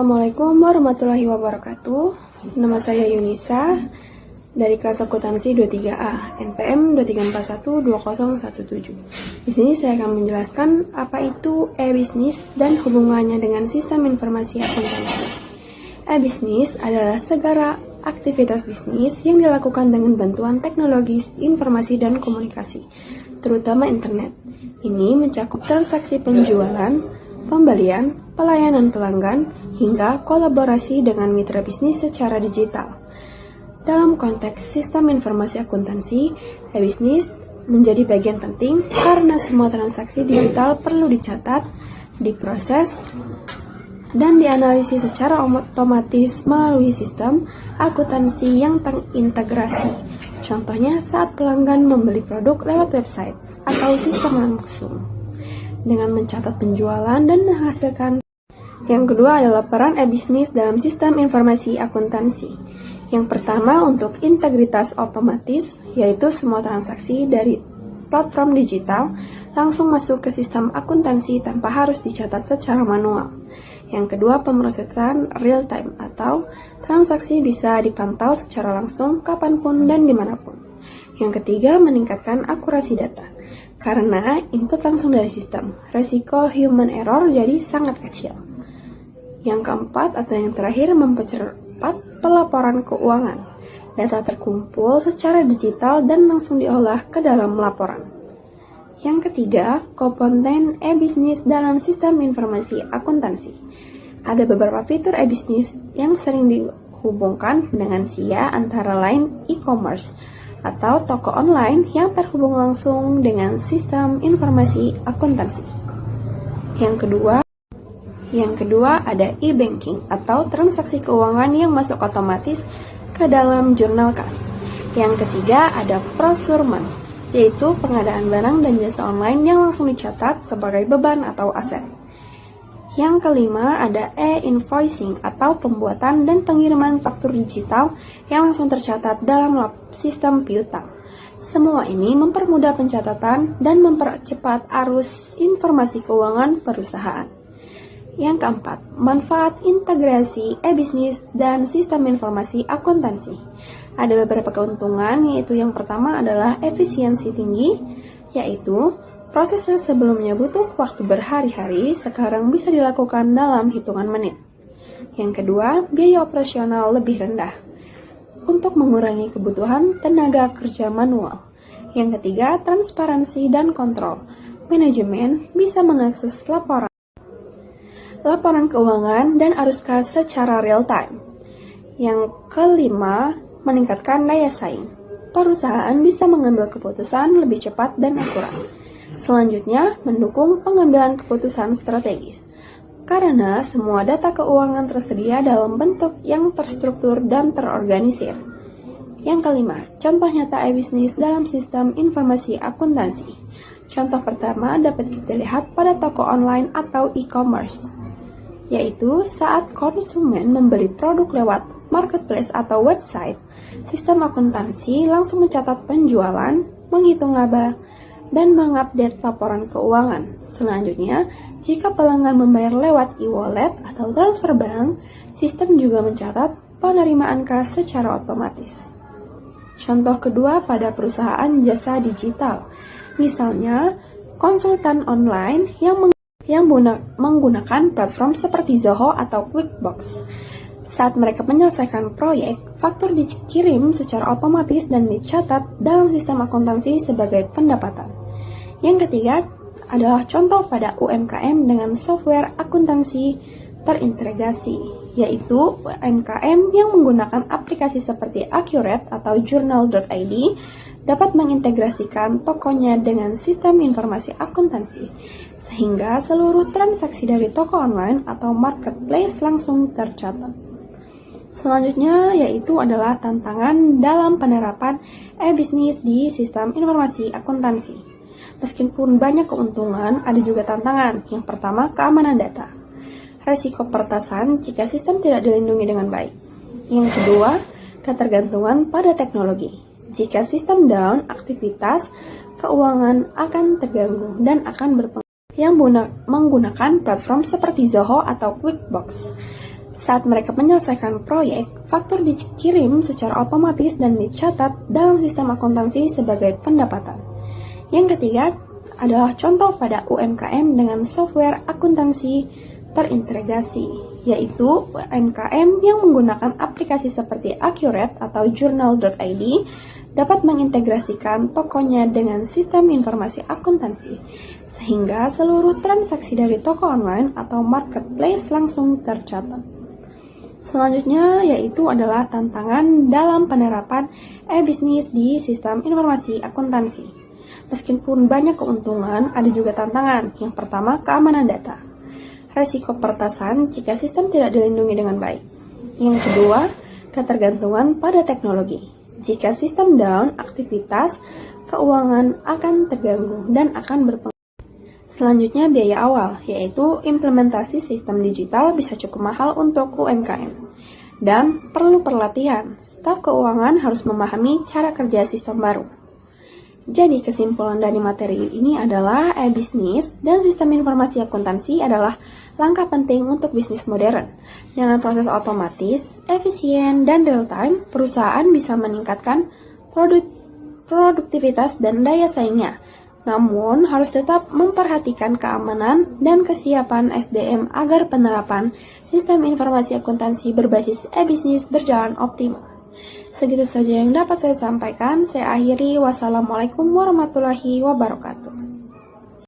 Assalamualaikum warahmatullahi wabarakatuh. Nama saya Yunisa dari kelas akuntansi 23A, NPM 23412017. Di sini saya akan menjelaskan apa itu e-bisnis dan hubungannya dengan sistem informasi akuntansi. E-bisnis adalah segala aktivitas bisnis yang dilakukan dengan bantuan teknologi informasi dan komunikasi, terutama internet. Ini mencakup transaksi penjualan, pembelian, pelayanan pelanggan, hingga kolaborasi dengan mitra bisnis secara digital. Dalam konteks sistem informasi akuntansi, e-bisnis menjadi bagian penting karena semua transaksi digital perlu dicatat, diproses, dan dianalisis secara otomatis melalui sistem akuntansi yang terintegrasi. Contohnya saat pelanggan membeli produk lewat website atau sistem langsung, dengan mencatat penjualan dan menghasilkan. Yang kedua adalah peran e-bisnis dalam sistem informasi akuntansi. Yang pertama untuk integritas otomatis, yaitu semua transaksi dari platform digital langsung masuk ke sistem akuntansi tanpa harus dicatat secara manual. Yang kedua pemrosesan real time atau transaksi bisa dipantau secara langsung kapanpun dan dimanapun. Yang ketiga meningkatkan akurasi data. Karena input langsung dari sistem, resiko human error jadi sangat kecil. Yang keempat atau yang terakhir mempercepat pelaporan keuangan. Data terkumpul secara digital dan langsung diolah ke dalam laporan. Yang ketiga, komponen e-bisnis dalam sistem informasi akuntansi. Ada beberapa fitur e-bisnis yang sering dihubungkan dengan SIA, antara lain e-commerce atau toko online yang terhubung langsung dengan sistem informasi akuntansi. Yang kedua ada e-banking atau transaksi keuangan yang masuk otomatis ke dalam jurnal kas. Yang ketiga ada procurement, yaitu pengadaan barang dan jasa online yang langsung dicatat sebagai beban atau aset. Yang kelima ada e-invoicing atau pembuatan dan pengiriman faktur digital yang langsung tercatat dalam sistem piutang. Semua ini mempermudah pencatatan dan mempercepat arus informasi keuangan perusahaan. Yang keempat, manfaat integrasi e-bisnis dan sistem informasi akuntansi. Ada beberapa keuntungan, yaitu yang pertama adalah efisiensi tinggi, yaitu proses yang sebelumnya butuh waktu berhari-hari, sekarang bisa dilakukan dalam hitungan menit. Yang kedua, biaya operasional lebih rendah untuk mengurangi kebutuhan tenaga kerja manual. Yang ketiga, transparansi dan kontrol. Manajemen bisa mengakses laporan keuangan dan arus kas secara real time. Yang kelima, meningkatkan daya saing. Perusahaan bisa mengambil keputusan lebih cepat dan akurat. Selanjutnya, mendukung pengambilan keputusan strategis, karena semua data keuangan tersedia dalam bentuk yang terstruktur dan terorganisir. Yang kelima, contoh nyata e-bisnis dalam sistem informasi akuntansi. Contoh pertama dapat kita lihat pada toko online atau e-commerce, yaitu saat konsumen membeli produk lewat marketplace atau website, sistem akuntansi langsung mencatat penjualan, menghitung laba, dan mengupdate laporan keuangan. Selanjutnya, jika pelanggan membayar lewat e-wallet atau transfer bank, sistem juga mencatat penerimaan kas secara otomatis. Contoh kedua pada perusahaan jasa digital, misalnya konsultan online yang menggunakan platform seperti Zoho atau QuickBooks. Saat mereka menyelesaikan proyek, faktur dikirim secara otomatis dan dicatat dalam sistem akuntansi sebagai pendapatan. Yang ketiga adalah contoh pada UMKM dengan software akuntansi terintegrasi, yaitu UMKM yang menggunakan aplikasi seperti Accurate atau Journal.id dapat mengintegrasikan tokonya dengan sistem informasi akuntansi, sehingga seluruh transaksi dari toko online atau marketplace langsung tercatat. Selanjutnya yaitu adalah tantangan dalam penerapan e-bisnis di sistem informasi akuntansi. Meskipun banyak keuntungan, ada juga tantangan. Yang pertama, keamanan data. Resiko peretasan jika sistem tidak dilindungi dengan baik. Yang kedua, ketergantungan pada teknologi. Jika sistem down, aktivitas keuangan akan terganggu dan akan berpengaruh. Yang menggunakan platform seperti Zoho atau QuickBooks. Saat mereka menyelesaikan proyek, faktur dikirim secara otomatis dan dicatat dalam sistem akuntansi sebagai pendapatan. Yang ketiga adalah contoh pada UMKM dengan software akuntansi terintegrasi, yaitu UMKM yang menggunakan aplikasi seperti Accurate atau Journal.id dapat mengintegrasikan tokonya dengan sistem informasi akuntansi, sehingga seluruh transaksi dari toko online atau marketplace langsung tercatat. Selanjutnya yaitu adalah tantangan dalam penerapan e-bisnis di sistem informasi akuntansi. Meskipun banyak keuntungan, ada juga tantangan. Yang pertama, keamanan data. Resiko peretasan jika sistem tidak dilindungi dengan baik. Yang kedua, ketergantungan pada teknologi. Jika sistem down, aktivitas keuangan akan terganggu dan akan berpengaruh. Selanjutnya biaya awal, yaitu implementasi sistem digital bisa cukup mahal untuk UMKM. Dan perlu pelatihan, staf keuangan harus memahami cara kerja sistem baru. Jadi kesimpulan dari materi ini adalah e-bisnis dan sistem informasi akuntansi adalah langkah penting untuk bisnis modern. Dengan proses otomatis, efisien, dan real-time, perusahaan bisa meningkatkan produktivitas dan daya saingnya. Namun, harus tetap memperhatikan keamanan dan kesiapan SDM agar penerapan sistem informasi akuntansi berbasis e-bisnis berjalan optimal. Segitu saja yang dapat saya sampaikan. Saya akhiri. Wassalamualaikum warahmatullahi wabarakatuh.